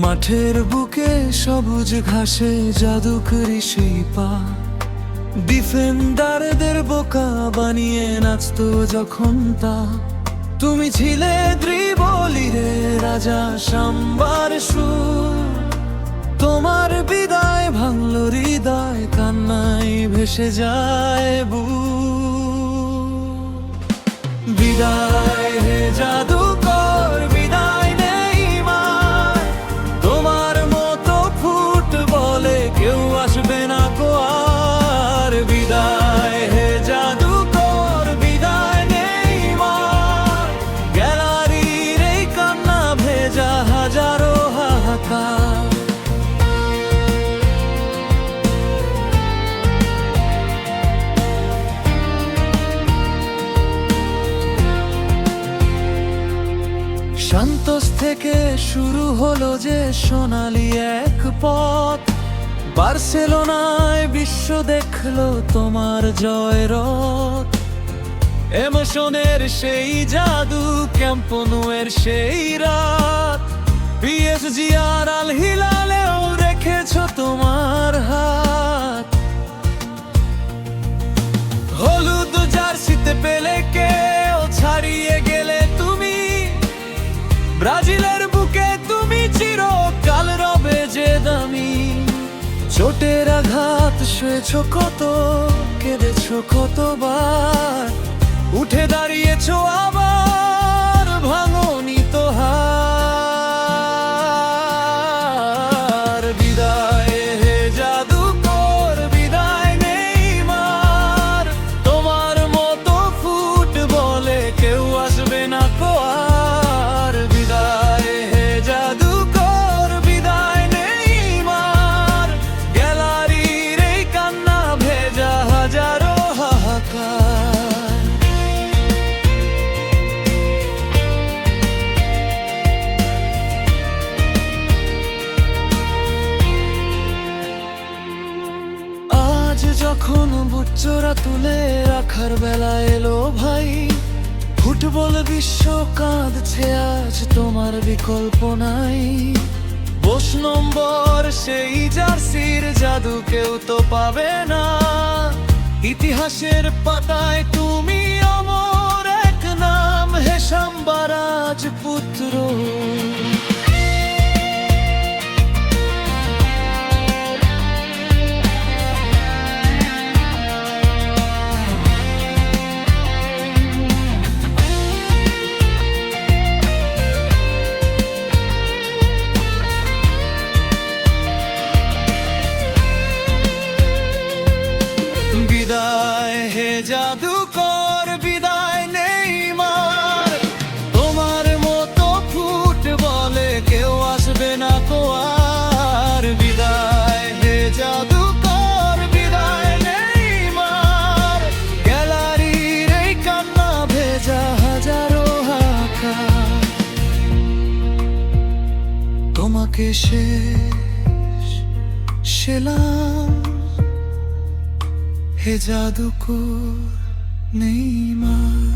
মাঠের বুকে সবুজ ঘাসে জাদুকরি সেই পা, ডিফেন্ডারদের বোকা বানিয়ে নাচতো যখন তা। তুমি ছিলে ত্রিবলিরে রাজা সাম্বার সুর, তোমার বিদায় ভাঙল হৃদয়, কান্নায় ভেসে যায় বুক। বিদায় হে জাদুকর, বিদায় নেইমার, তোমার মতো ফুটবলে কেউ আসবে না কো আর। বিদায় হে জাদুকর, বিদায় নেইমার, গ্যালারির এই কান্না ভেজা হাজারো হাহাকার। সান্তোস থেকে শুরু হলো যে সোনালি এক পথ, বার্সেলোনায় বিশ্ব দেখলো তোমার জয়রথ। এমোশনের সেই জাদু, ক্যাম্প নুয়ের সেই রাত, পিএসজি আর আল হিলালেও রেখেছো তোমার হাত। হলুদ জার্সিতে পেলে কেও ছাড়িয়ে গেলে তুমি, ব্রাজিলের বুকে তুমি চিরকাল রবে যে দামি। চোটের আঘাত সয়েছো কত, কেঁদেছো কতবার, উঠে দাঁড়িয়েছো আবার, ভাঙনি তো হার। বিদায় হে জাদুকর, বিদায় নেইমার, তোমার মতো ফুটবলে কেউ আসবে না কো আর। বিদায় হে জাদুকর, বিদায় নেইমার, গ্যালারির এই কান্না ভেজা হাজারো হাহাকার। আজ যখন বুটজোড়া তুলে রাখার বেলা এলো ভাই, ফুটবল বিশ্ব কাঁদছে আজ, তোমার বিকল্প নাই। ২০ নম্বর সেই জার্সির জাদু কেউ তো পাবে না, ইতিহাসের পাতায় তুমি অমর এক নাম, হে সাম্বা রাজপুত্র। বিদায় হে জাদুকর, বিদায় নেইমার, তোমার মতো ফুটবলে কেউ আসবে না কো আর। বিদায় হে জাদুকর, বিদায় নেইমার, গ্যালারির এই কান্না ভেজা হাজারো হাহাকার। তোমাকে শেষ সেলাম হে জাদুকর নেইমার।